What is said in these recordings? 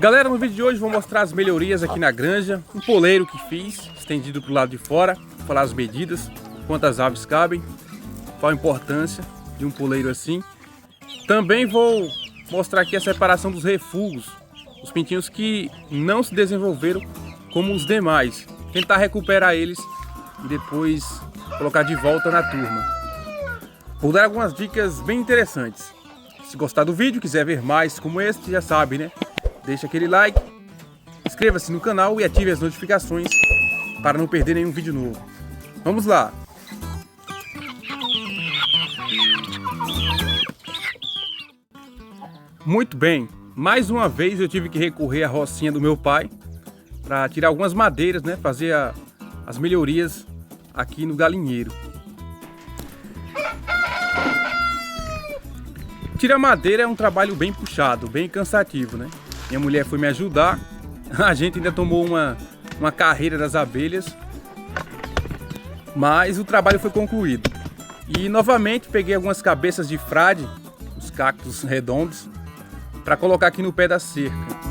Galera, no vídeo de hoje vou mostrar as melhorias aqui na granja, um poleiro que fiz, estendido para o lado de fora, vou falar as medidas, quantas aves cabem, qual a importância de um poleiro assim. Também vou mostrar aqui a separação dos refugos, os pintinhos que não se desenvolveram como os demais, tentar recuperar eles e depois colocar de volta na turma. Vou dar algumas dicas bem interessantes. Se gostar do vídeo, quiser ver mais como este, já sabe, né? Deixa aquele like, inscreva-se no canal e ative as notificações para não perder nenhum vídeo novo. Vamos lá! Muito bem, mais uma vez eu tive que recorrer à rocinha do meu pai para tirar algumas madeiras, né? Fazer as melhorias aqui no galinheiro. Tirar madeira é um trabalho bem puxado, bem cansativo, né? Minha mulher foi me ajudar, a gente ainda tomou uma carreira das abelhas, mas o trabalho foi concluído. E novamente peguei algumas cabeças de frade, os cactos redondos, para colocar aqui no pé da cerca.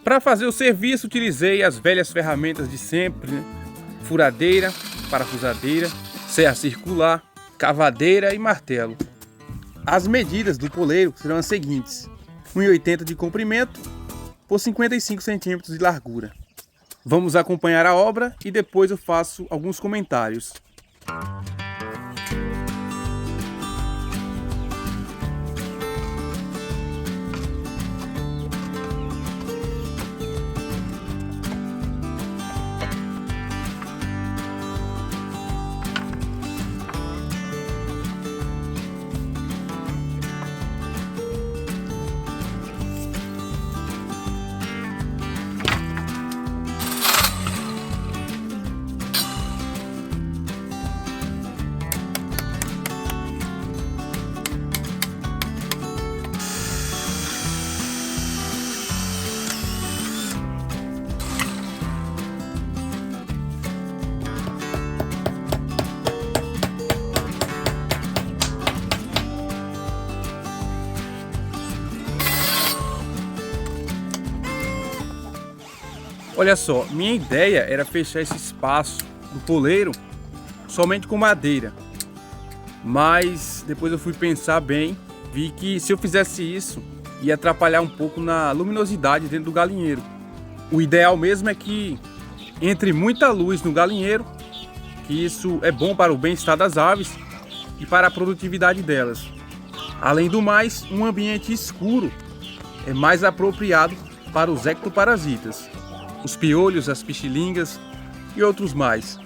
Para fazer o serviço, utilizei as velhas ferramentas de sempre, né? Furadeira, parafusadeira, serra circular, cavadeira e martelo. As medidas do poleiro serão as seguintes: 1,80 de comprimento por 55 centímetros de largura. Vamos acompanhar a obra e depois eu faço alguns comentários. Olha só, minha ideia era fechar esse espaço do poleiro somente com madeira, mas depois eu fui pensar bem, vi que se eu fizesse isso ia atrapalhar um pouco na luminosidade dentro do galinheiro. O ideal mesmo é que entre muita luz no galinheiro, que isso é bom para o bem-estar das aves e para a produtividade delas. Além do mais, um ambiente escuro é mais apropriado para os ectoparasitas, os piolhos, as pichilingas e outros mais.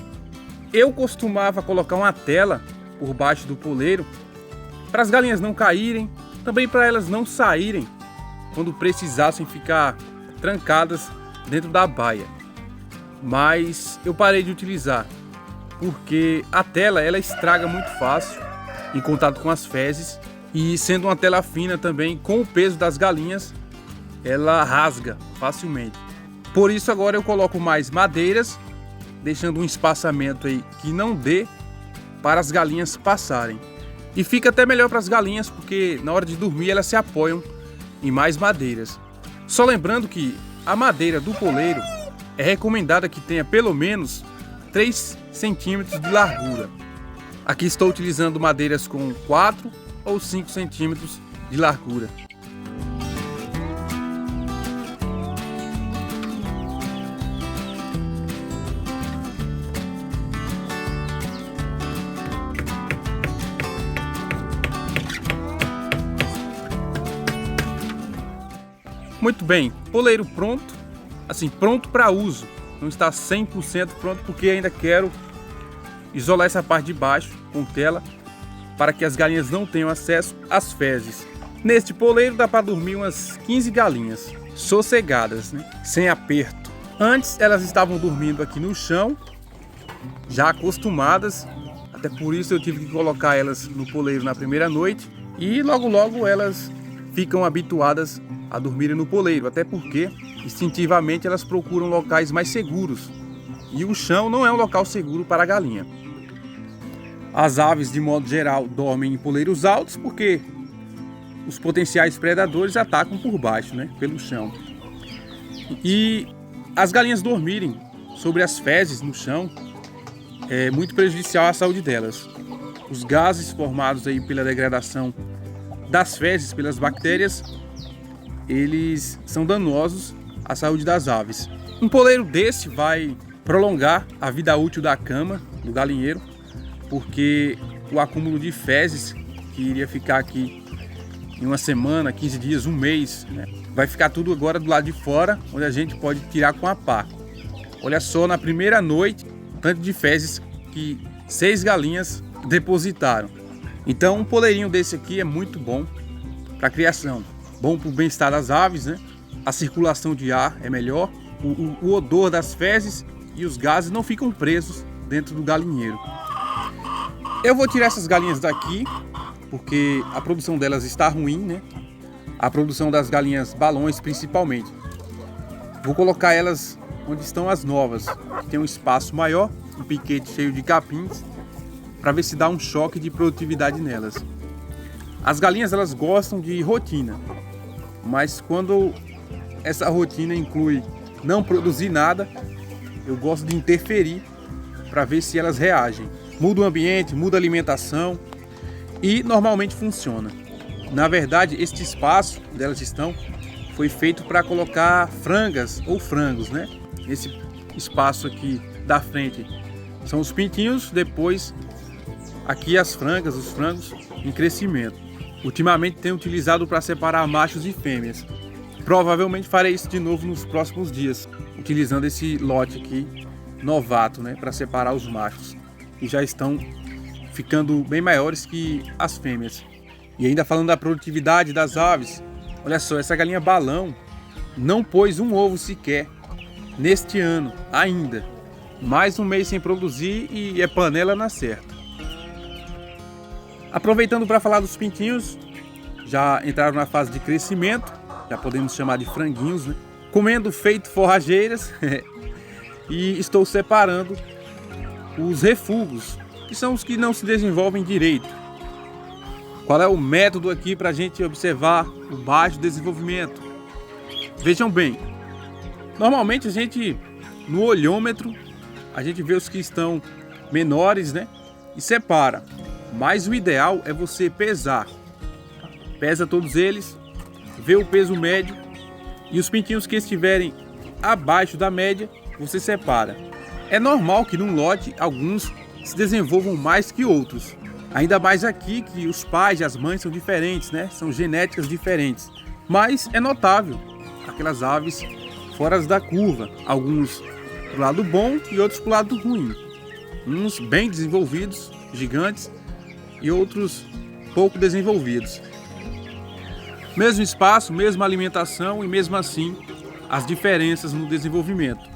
Eu costumava colocar uma tela por baixo do poleiro para as galinhas não caírem, também para elas não saírem quando precisassem ficar trancadas dentro da baia. Mas eu parei de utilizar porque a tela ela estraga muito fácil em contato com as fezes e sendo uma tela fina também, com o peso das galinhas, ela rasga facilmente. Por isso agora eu coloco mais madeiras, deixando um espaçamento aí que não dê para as galinhas passarem. E fica até melhor para as galinhas, porque na hora de dormir elas se apoiam em mais madeiras. Só lembrando que a madeira do poleiro é recomendada que tenha pelo menos 3 centímetros de largura. Aqui estou utilizando madeiras com 4 ou 5 centímetros de largura. Muito bem, poleiro pronto, assim, pronto para uso. Não está 100% pronto porque ainda quero isolar essa parte de baixo com tela para que as galinhas não tenham acesso às fezes. Neste poleiro dá para dormir umas 15 galinhas, sossegadas, né? Sem aperto. Antes elas estavam dormindo aqui no chão, já acostumadas, até por isso eu tive que colocar elas no poleiro na primeira noite e logo elas ficam habituadas a dormirem no poleiro, até porque instintivamente elas procuram locais mais seguros. E o chão não é um local seguro para a galinha. As aves, de modo geral, dormem em poleiros altos porque os potenciais predadores atacam por baixo, né, pelo chão. E as galinhas dormirem sobre as fezes no chão é muito prejudicial à saúde delas. Os gases formados aí pela degradação das fezes pelas bactérias, eles são danosos à saúde das aves. Um poleiro desse vai prolongar a vida útil da cama do galinheiro, porque o acúmulo de fezes que iria ficar aqui em uma semana, 15 dias, um mês, né, vai ficar tudo agora do lado de fora, onde a gente pode tirar com a pá. Olha só, na primeira noite, tanto de fezes que 6 galinhas depositaram. Então um poleirinho desse aqui é muito bom para a criação, bom para o bem-estar das aves, né? A circulação de ar é melhor, o odor das fezes e os gases não ficam presos dentro do galinheiro. Eu vou tirar essas galinhas daqui porque a produção delas está ruim, né? A produção das galinhas balões principalmente. Vou colocar elas onde estão as novas, que tem um espaço maior, um piquete cheio de capins, para ver se dá um choque de produtividade nelas. As galinhas, elas gostam de rotina, mas quando essa rotina inclui não produzir nada, eu gosto de interferir para ver se elas reagem. Muda o ambiente, muda a alimentação e normalmente funciona. Na verdade, este espaço onde elas estão foi feito para colocar frangas ou frangos, né? Esse espaço aqui da frente são os pintinhos, depois aqui as frangas, os frangos em crescimento. Ultimamente tenho utilizado para separar machos e fêmeas. Provavelmente farei isso de novo nos próximos dias, utilizando esse lote aqui novato, né, para separar os machos, que já estão ficando bem maiores que as fêmeas. E ainda falando da produtividade das aves, olha só, essa galinha balão não pôs um ovo sequer neste ano ainda. Mais um mês sem produzir e é panela na certa. Aproveitando para falar dos pintinhos, já entraram na fase de crescimento, já podemos chamar de franguinhos, né? Comendo feito forrageiras e estou separando os refugos, que são os que não se desenvolvem direito. Qual é o método aqui para a gente observar o baixo desenvolvimento? Vejam bem, normalmente a gente, no olhômetro, a gente vê os que estão menores, né? E separa. Mas o ideal é você pesar. Pesa todos eles, vê o peso médio e os pintinhos que estiverem abaixo da média, você separa. É normal que num lote alguns se desenvolvam mais que outros. Ainda mais aqui que os pais e as mães são diferentes, né? São genéticas diferentes. Mas é notável aquelas aves fora da curva. Alguns pro lado bom e outros pro lado ruim. Uns bem desenvolvidos, gigantes, e outros pouco desenvolvidos. Mesmo espaço, mesma alimentação e mesmo assim as diferenças no desenvolvimento.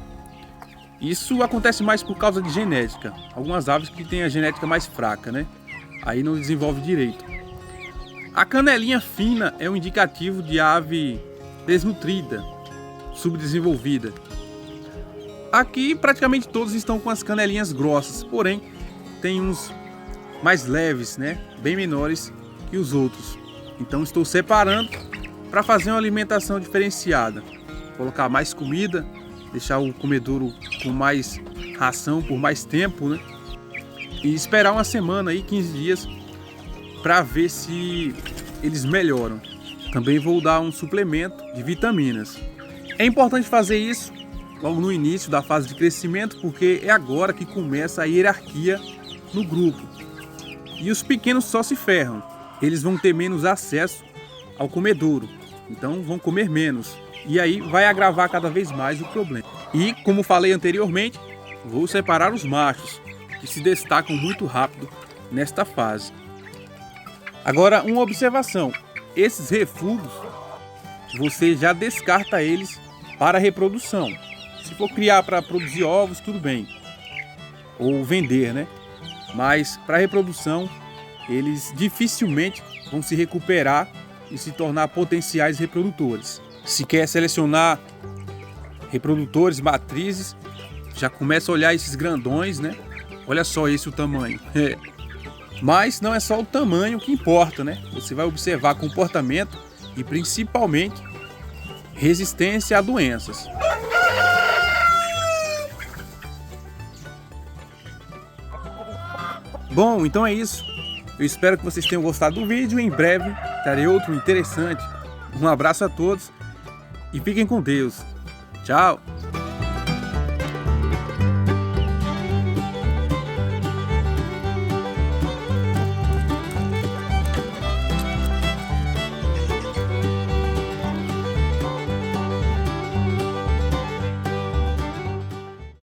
Isso acontece mais por causa de genética. Algumas aves que têm a genética mais fraca, né? Aí não desenvolve direito. A canelinha fina é um indicativo de ave desnutrida, subdesenvolvida. Aqui praticamente todos estão com as canelinhas grossas, porém tem uns mais leves, né? Bem menores que os outros. Então estou separando para fazer uma alimentação diferenciada. Colocar mais comida, deixar o comedouro com mais ração por mais tempo, né? E esperar uma semana aí, 15 dias, para ver se eles melhoram. Também vou dar um suplemento de vitaminas. É importante fazer isso logo no início da fase de crescimento, porque é agora que começa a hierarquia no grupo. E os pequenos só se ferram. Eles vão ter menos acesso ao comedouro, então vão comer menos. E aí vai agravar cada vez mais o problema. E como falei anteriormente, vou separar os machos, que se destacam muito rápido nesta fase. Agora, uma observação: esses refugos, você já descarta eles para reprodução. Se for criar para produzir ovos, tudo bem, ou vender, né? Mas para reprodução, eles dificilmente vão se recuperar e se tornar potenciais reprodutores. Se quer selecionar reprodutores, matrizes, já começa a olhar esses grandões, né? Olha só esse o tamanho. Mas não é só o tamanho que importa, né? Você vai observar comportamento e principalmente resistência a doenças. Bom, então é isso. Eu espero que vocês tenham gostado do vídeo. Em breve trarei outro interessante. Um abraço a todos e fiquem com Deus. Tchau!